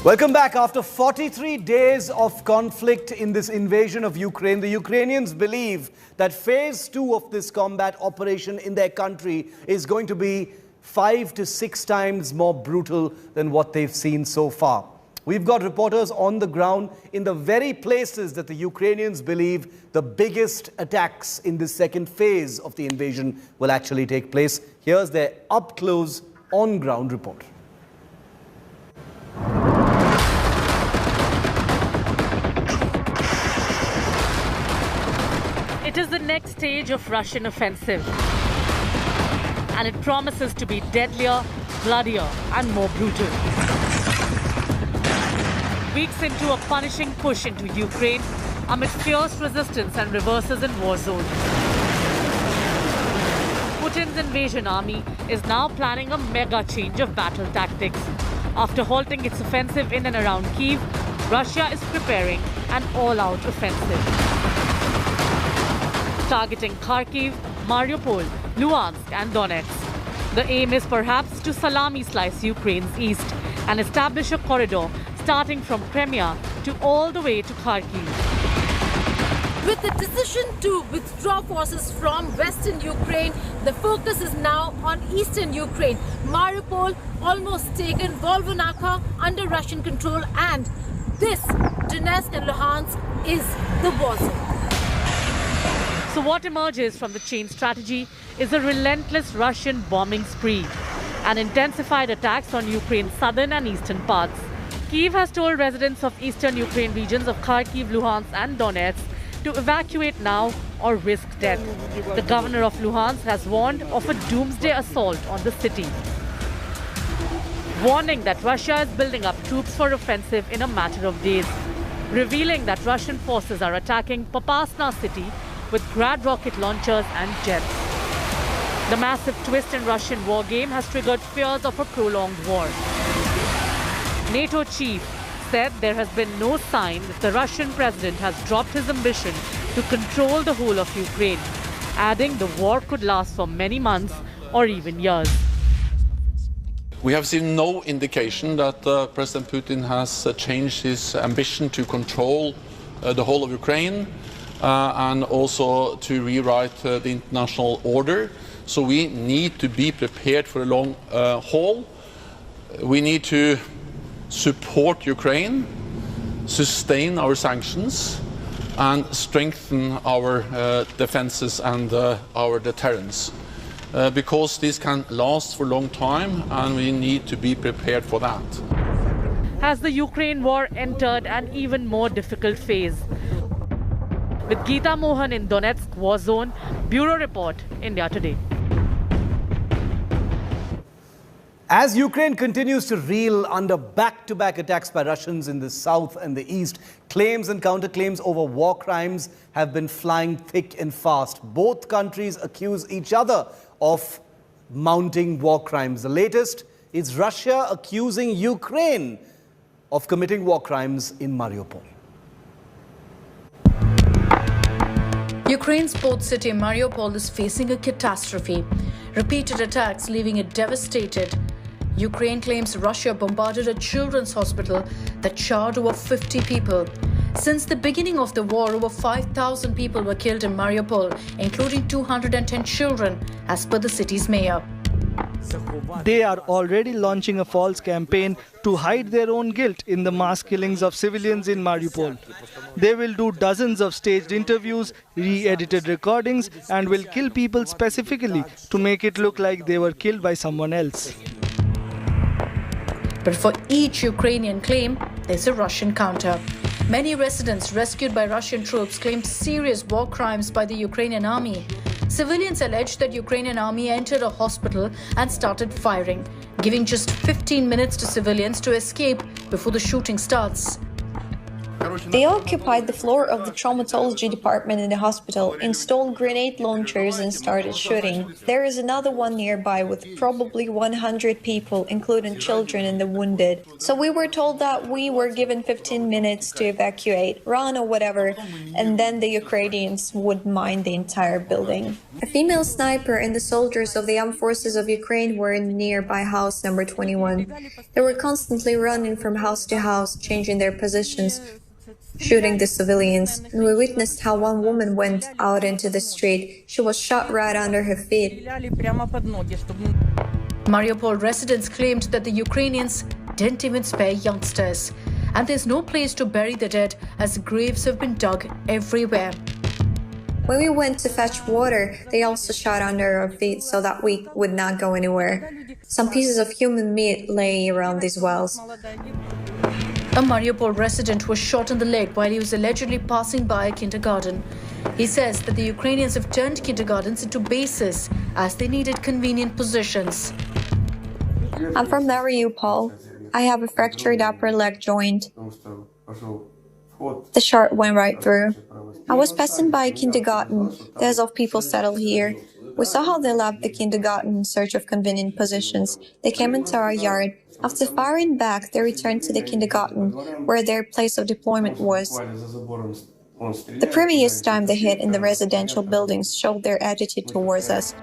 Welcome back. After 43 days of conflict in this invasion of Ukraine, the Ukrainians believe that phase 2 of this combat operation in their country is going to be 5 to 6 times more brutal than what they've seen so far. We've got reporters on the ground in the very places that the Ukrainians believe the biggest attacks in this second phase of the invasion will actually take place. Here's their up-close, on-ground report. It is the next stage of Russian offensive, and it promises to be deadlier, bloodier and more brutal. Weeks into a punishing push into Ukraine amid fierce resistance and reverses in war zones. Putin's invasion army is now planning a mega change of battle tactics. After halting its offensive in and around Kyiv, Russia is preparing an all-out offensive, targeting Kharkiv, Mariupol, Luhansk and Donetsk. The aim is perhaps to salami-slice Ukraine's east and establish a corridor starting from Crimea to all the way to Kharkiv. With the decision to withdraw forces from western Ukraine, the focus is now on eastern Ukraine. Mariupol almost taken, Volvanaka under Russian control, and this, Donetsk and Luhansk, is the war zone. So what emerges from the chain strategy is a relentless Russian bombing spree and intensified attacks on Ukraine's southern and eastern parts. Kyiv has told residents of eastern Ukraine regions of Kharkiv, Luhansk and Donetsk to evacuate now or risk death. The governor of Luhansk has warned of a doomsday assault on the city, warning that Russia is building up troops for offensive in a matter of days, revealing that Russian forces are attacking Popasna city with Grad rocket launchers and jets. The massive twist in Russian war game has triggered fears of a prolonged war. NATO chief said there has been no sign that the Russian president has dropped his ambition to control the whole of Ukraine, adding the war could last for many months or even years. We have seen no indication that President Putin has changed his ambition to control the whole of Ukraine and also to rewrite the international order. So we need to be prepared for a long haul. We need to support Ukraine, sustain our sanctions and strengthen our defenses and our deterrence. Because this can last for a long time and we need to be prepared for that. Has the Ukraine war entered an even more difficult phase? With Geeta, Mohan in Donetsk war zone, Bureau Report, India Today. As Ukraine continues to reel under back-to-back attacks by Russians in the south and the east, claims and counterclaims over war crimes have been flying thick and fast. Both countries accuse each other of mounting war crimes. The latest is Russia accusing Ukraine of committing war crimes in Mariupol. Ukraine's port city Mariupol is facing a catastrophe. Repeated attacks leaving it devastated. Ukraine claims Russia bombarded a children's hospital that charred over 50 people. Since the beginning of the war, over 5,000 people were killed in Mariupol, including 210 children, as per the city's mayor. They are already launching a false campaign to hide their own guilt in the mass killings of civilians in Mariupol. They will do dozens of staged interviews, re-edited recordings, and will kill people specifically to make it look like they were killed by someone else. But for each Ukrainian claim, there's a Russian counter. Many residents rescued by Russian troops claim serious war crimes by the Ukrainian army. Civilians allege that Ukrainian army entered a hospital and started firing, giving just 15 minutes to civilians to escape before the shooting starts. They occupied the floor of the traumatology department in the hospital, installed grenade launchers and started shooting. There is another one nearby with probably 100 people, including children and the wounded. So we were told that we were given 15 minutes to evacuate, run or whatever, and then the Ukrainians would mine the entire building. A female sniper and the soldiers of the armed forces of Ukraine were in nearby house number 21. They were constantly running from house to house, changing their positions, shooting the civilians, and we witnessed how one woman went out into the street. She was shot right under her feet. Mariupol residents claimed that the Ukrainians didn't even spare youngsters, and there's no place to bury the dead as graves have been dug everywhere. When we went to fetch water, they also shot under our feet so that we would not go anywhere. Some pieces of human meat lay around these wells. A Mariupol resident was shot in the leg while he was allegedly passing by a kindergarten. He says that the Ukrainians have turned kindergartens into bases as they needed convenient positions. I'm from Mariupol. I have a fractured upper leg joint. The shot went right through. I was passing by a kindergarten. There's of people settled here. We saw how they left the kindergarten in search of convenient positions. They came into our yard. After firing back, they returned to the kindergarten, where their place of deployment was. The previous time they hit in the residential buildings showed their attitude towards us.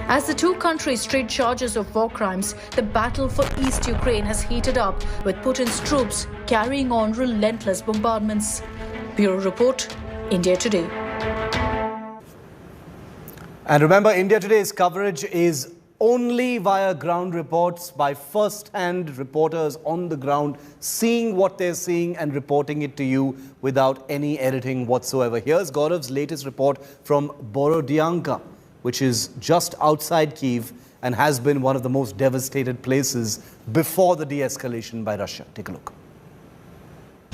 As the two countries trade charges of war crimes, the battle for East Ukraine has heated up, with Putin's troops carrying on relentless bombardments. Bureau Report, India Today. And remember, India Today's coverage is only via ground reports by first-hand reporters on the ground, seeing what they're seeing and reporting it to you without any editing whatsoever. Here's Gaurav's latest report from Borodyanka, which is just outside Kyiv and has been one of the most devastated places before the de-escalation by Russia. Take a look.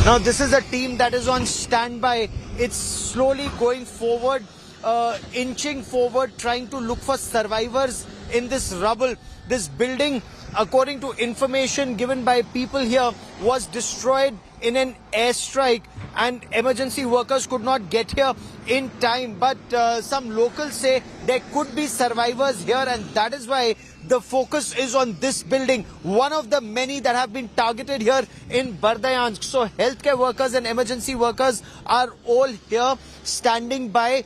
Now, this is a team that is on standby. It's slowly going forward, inching forward, trying to look for survivors in this rubble. This building, according to information given by people here, was destroyed in an airstrike, and emergency workers could not get here in time. But some locals say there could be survivors here, and that is why the focus is on this building, one of the many that have been targeted here in Berdyansk. So healthcare workers and emergency workers are all here standing by,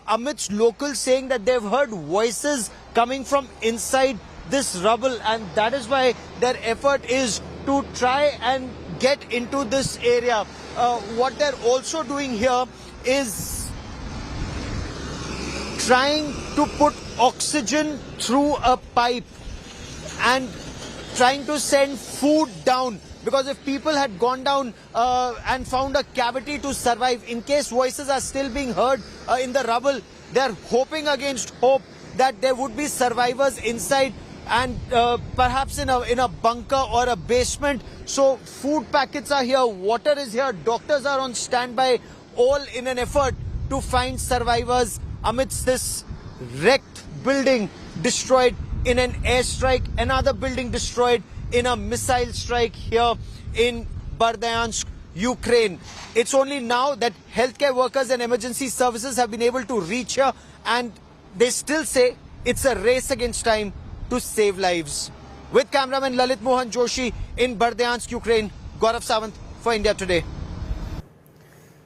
amidst locals saying that they've heard voices coming from inside this rubble, and that is why their effort is to try and get into this area. What they're also doing here is trying to put oxygen through a pipe and trying to send food down, because if people had gone down and found a cavity to survive, in case voices are still being heard in the rubble, they're hoping against hope that there would be survivors inside, and perhaps in a bunker or a basement. So food packets are here, water is here, doctors are on standby, all in an effort to find survivors amidst this wrecked building destroyed in an airstrike, another building destroyed in a missile strike here in Berdyansk, Ukraine. It's only now that healthcare workers and emergency services have been able to reach here, and they still say it's a race against time to save lives. With cameraman Lalit Mohan Joshi in Berdyansk, Ukraine, Gaurav Sawant for India Today.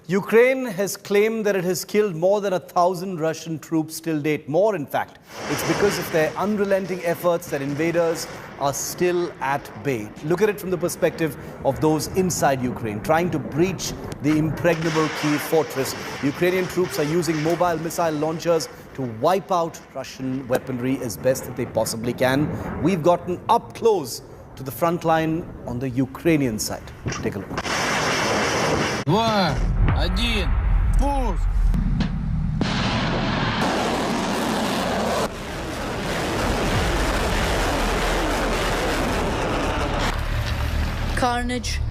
Ukraine has claimed that it has killed more than 1,000 Russian troops till date. More, in fact. It's because of their unrelenting efforts that invaders are still at bay. Look at it from the perspective of those inside Ukraine, trying to breach the impregnable Kyiv fortress. Ukrainian troops are using mobile missile launchers to wipe out Russian weaponry as best that they possibly can. We've gotten up close to the front line on the Ukrainian side. Take a look. 2, 1, push! Carnage,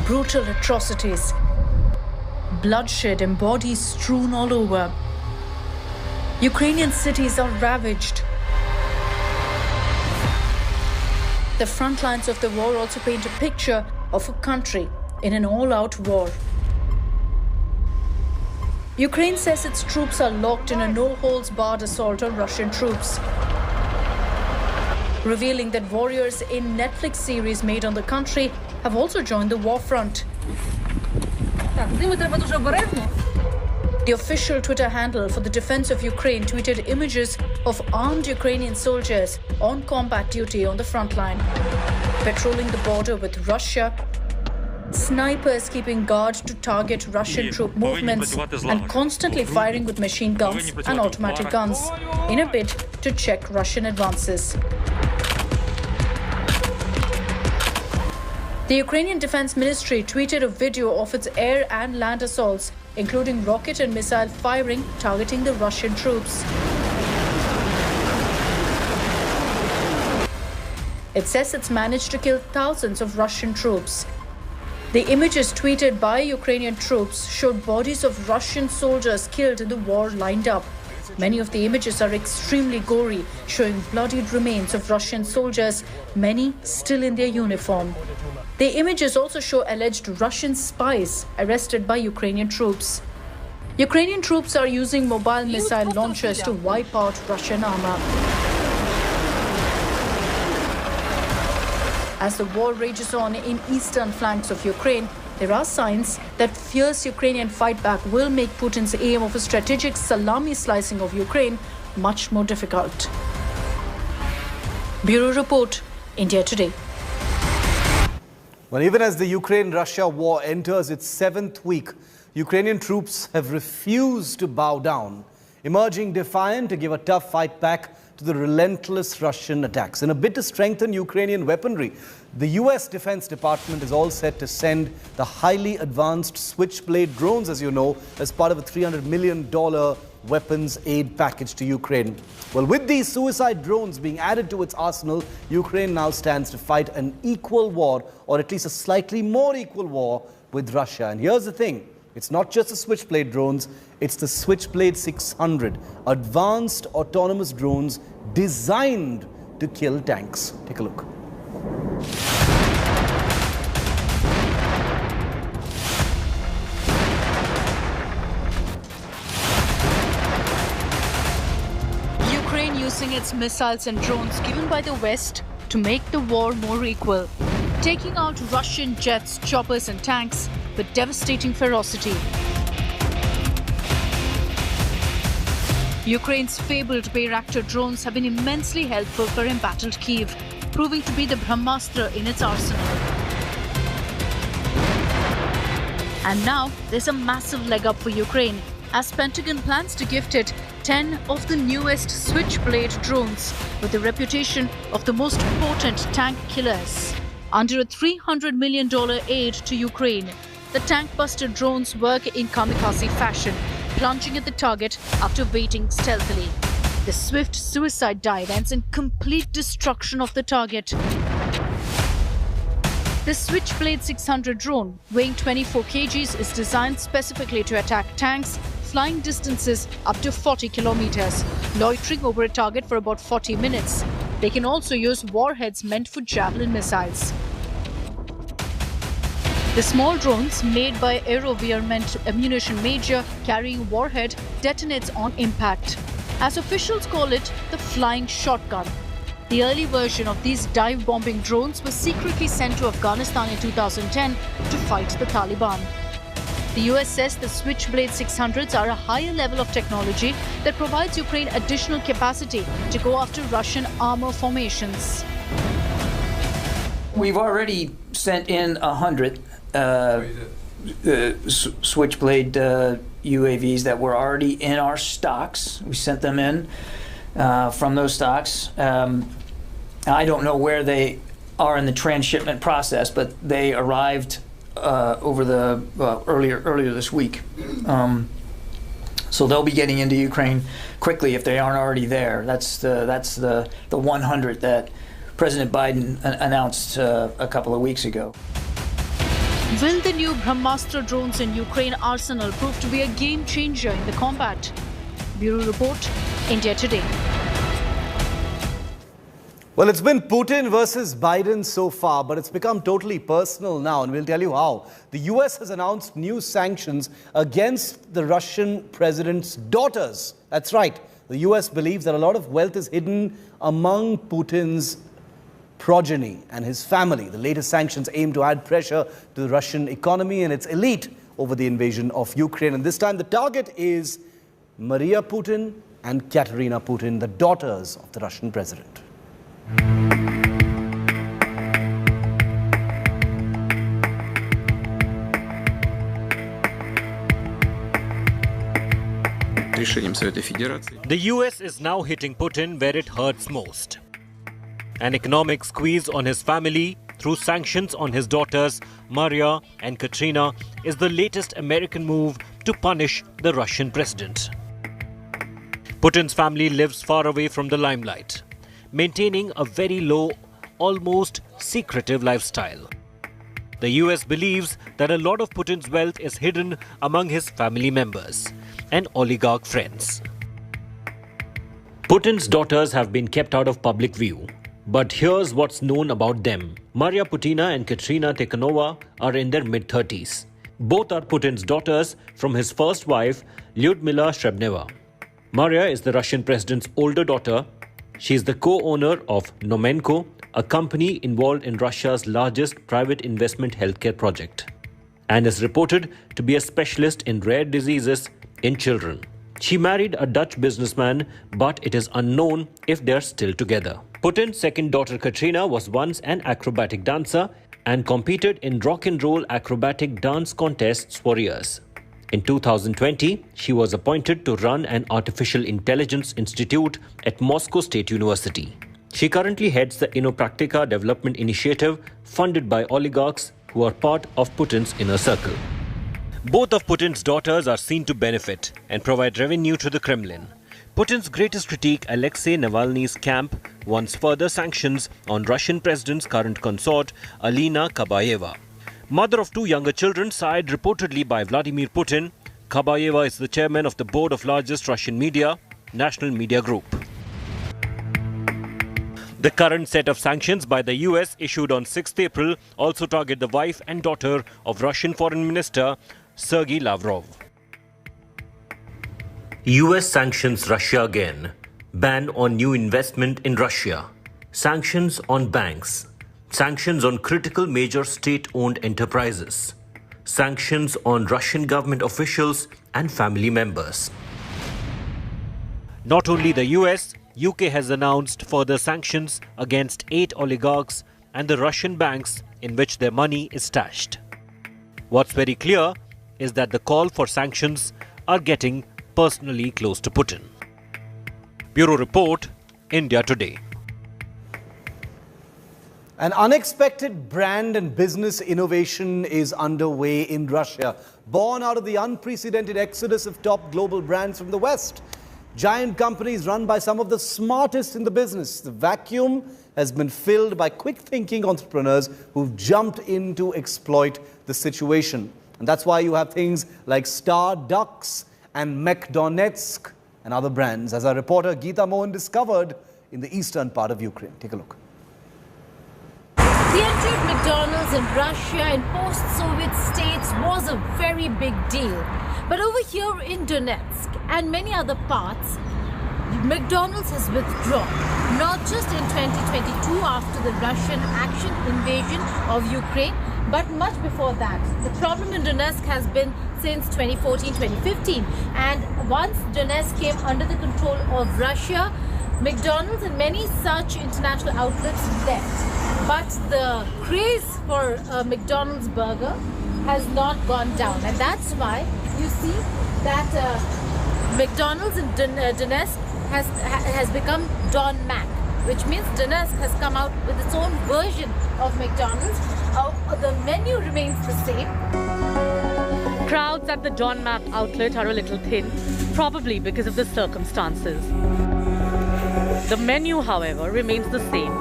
brutal atrocities, bloodshed and bodies strewn all over. Ukrainian cities are ravaged. The front lines of the war also paint a picture of a country in an all-out war. Ukraine says its troops are locked in a no-holds-barred assault on Russian troops, revealing that warriors in Netflix series made on the country have also joined the war front. The official Twitter handle for the defense of Ukraine tweeted images of armed Ukrainian soldiers on combat duty on the front line, patrolling the border with Russia, snipers keeping guard to target Russian troop movements, and constantly firing with machine guns and automatic guns in a bid to check Russian advances. The Ukrainian Defense Ministry tweeted a video of its air and land assaults, including rocket and missile firing targeting the Russian troops. It says it's managed to kill thousands of Russian troops. The images tweeted by Ukrainian troops showed bodies of Russian soldiers killed in the war lined up. Many of the images are extremely gory, showing bloodied remains of Russian soldiers, many still in their uniform. The images also show alleged Russian spies arrested by Ukrainian troops. Ukrainian troops are using mobile missile launchers to wipe out Russian armor. As the war rages on in eastern flanks of Ukraine, there are signs that fierce Ukrainian fightback will make Putin's aim of a strategic salami slicing of Ukraine much more difficult. Bureau Report, India Today. Well, even as the Ukraine-Russia war enters its 7th week, Ukrainian troops have refused to bow down, emerging defiant to give a tough fight back to the relentless Russian attacks. In a bid to strengthen Ukrainian weaponry, the US Defense Department is all set to send the highly advanced Switchblade drones, as you know, as part of a $300 million weapons aid package to Ukraine. Well, with these suicide drones being added to its arsenal, Ukraine now stands to fight an equal war, or at least a slightly more equal war, with Russia. And here's the thing. It's not just the Switchblade drones, it's the Switchblade 600, advanced autonomous drones designed to kill tanks. Take a look. Ukraine using its missiles and drones given by the West to make the war more equal, taking out Russian jets, choppers and tanks with devastating ferocity. Ukraine's fabled Bayraktar drones have been immensely helpful for embattled Kyiv, proving to be the Brahmastra in its arsenal. And now there's a massive leg up for Ukraine, as Pentagon plans to gift it 10 of the newest Switchblade drones with the reputation of the most potent tank killers. Under a $300 million aid to Ukraine, the tank-buster drones work in kamikaze fashion, plunging at the target after waiting stealthily. The swift suicide dive ends in complete destruction of the target. The Switchblade 600 drone, weighing 24 kgs, is designed specifically to attack tanks flying distances up to 40 kilometers, loitering over a target for about 40 minutes. They can also use warheads meant for javelin missiles. The small drones, made by Aerovierment Ammunition Major, carrying warhead, detonates on impact. As officials call it, the flying shotgun. The early version of these dive-bombing drones was secretly sent to Afghanistan in 2010 to fight the Taliban. The US says the Switchblade 600s are a higher level of technology that provides Ukraine additional capacity to go after Russian armor formations. We've already sent in 100 Switchblade UAVs that were already in our stocks. We sent them in from those stocks. I don't know where they are in the transshipment process, but they arrived over the earlier this week. So they'll be getting into Ukraine quickly if they aren't already there. That's the 100 that President Biden announced a couple of weeks ago. Will the new Brahmastra drones in Ukraine arsenal prove to be a game changer in the combat? Bureau Report, India Today. Well, it's been Putin versus Biden so far, but it's become totally personal now, and we'll tell you how. The US has announced new sanctions against the Russian president's daughters. That's right. The US believes that a lot of wealth is hidden among Putin's progeny and his family. The latest sanctions aim to add pressure to the Russian economy and its elite over the invasion of Ukraine. And this time the target is Maria Putin and Katerina Putin, the daughters of the Russian president. The US is now hitting Putin where it hurts most. An economic squeeze on his family through sanctions on his daughters, Maria and Katerina, is the latest American move to punish the Russian president. Putin's family lives far away from the limelight, maintaining a very low, almost secretive lifestyle. The US believes that a lot of Putin's wealth is hidden among his family members and oligarch friends. Putin's daughters have been kept out of public view. But here's what's known about them. Maria Putina and Katerina Tikhonova are in their mid-30s. Both are Putin's daughters from his first wife, Lyudmila Shrebneva. Maria is the Russian president's older daughter. She is the co-owner of Nomenko, a company involved in Russia's largest private investment healthcare project, and is reported to be a specialist in rare diseases in children. She married a Dutch businessman, but it is unknown if they are still together. Putin's second daughter Katerina was once an acrobatic dancer and competed in rock and roll acrobatic dance contests for years. In 2020, she was appointed to run an artificial intelligence institute at Moscow State University. She currently heads the Innopraktika development initiative funded by oligarchs who are part of Putin's inner circle. Both of Putin's daughters are seen to benefit and provide revenue to the Kremlin. Putin's greatest critique, Alexei Navalny's camp, wants further sanctions on Russian president's current consort, Alina Kabayeva. Mother of two younger children, sired reportedly by Vladimir Putin, Kabayeva is the chairman of the board of largest Russian media, National Media Group. The current set of sanctions by the US issued on 6th April also target the wife and daughter of Russian Foreign Minister Sergei Lavrov. US sanctions Russia again. Ban on new investment in Russia. Sanctions on banks. Sanctions on critical major state-owned enterprises. Sanctions on Russian government officials and family members. Not only the US, UK has announced further sanctions against 8 oligarchs and the Russian banks in which their money is stashed. What's very clear is that the call for sanctions are getting personally close to Putin. Bureau Report, India Today. An unexpected brand and business innovation is underway in Russia, born out of the unprecedented exodus of top global brands from the West. Giant companies run by some of the smartest in the business. The vacuum has been filled by quick-thinking entrepreneurs who've jumped in to exploit the situation. And that's why you have things like Starbucks and McDonald's and other brands, as our reporter Geeta Mohan discovered in the eastern part of Ukraine. Take a look. The entry of McDonald's in Russia and post-Soviet states was a very big deal. But over here in Donetsk and many other parts, McDonald's has withdrawn, not just in 2022 after the Russian invasion of Ukraine, but much before that. The problem in Donetsk has been since 2014-2015, and once Donetsk came under the control of Russia, McDonald's and many such international outlets left. But the craze for a McDonald's burger has not gone down, and that's why you see that McDonald's in Donetsk has become Don Mac, which means Donetsk has come out with its own version of McDonald's. The menu remains the same. Crowds at the Don Mac outlet are a little thin, probably because of the circumstances. The menu, however, remains the same,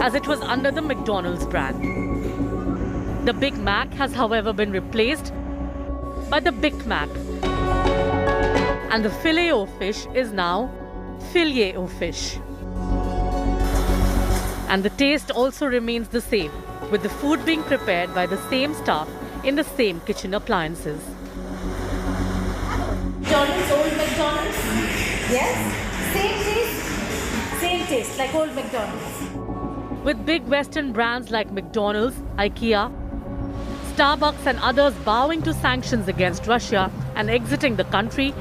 as it was under the McDonald's brand. The Big Mac has, however, been replaced by the Big Mac. And the Filet-O-Fish is now Filet-O-Fish. And the taste also remains the same, with the food being prepared by the same staff in the same kitchen appliances. McDonald's, old McDonald's? Yes? Same taste? Same taste, like old McDonald's. With big Western brands like McDonald's, IKEA, Starbucks and others bowing to sanctions against Russia and exiting the country,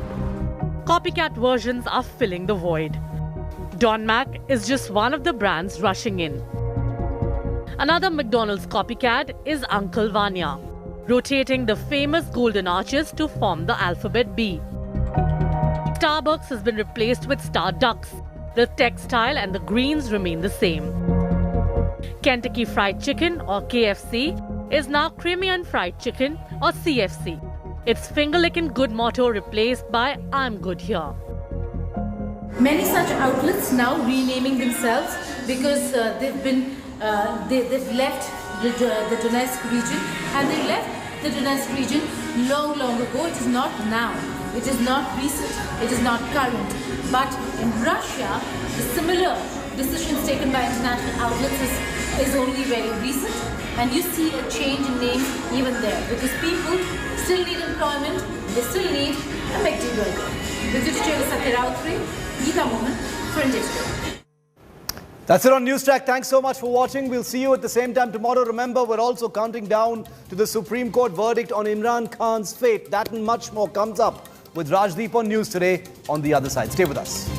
copycat versions are filling the void. Don Mac is just one of the brands rushing in. Another McDonald's copycat is Uncle Vanya, rotating the famous golden arches to form the alphabet B. Starbucks has been replaced with Star Ducks. The textile and the greens remain the same. Kentucky Fried Chicken, or KFC, is now Crimean Fried Chicken, or CFC. Its finger-licking good motto replaced by I'm good here. Many such outlets now renaming themselves because they've left the Donetsk region, and they left the Donetsk region long ago. It is not now. It is not recent. It is not current. But in Russia, the similar decisions taken by international outlets is only very recent, and you see a change in names even there because people still need employment. They still need a McDonald's. Geeta, Mohan for India Today. That's it on News Track. Thanks so much for watching. We'll see you at the same time tomorrow. Remember, we're also counting down to the Supreme Court verdict on Imran Khan's fate. That and much more comes up with Rajdeep on News Today on the other side. Stay with us.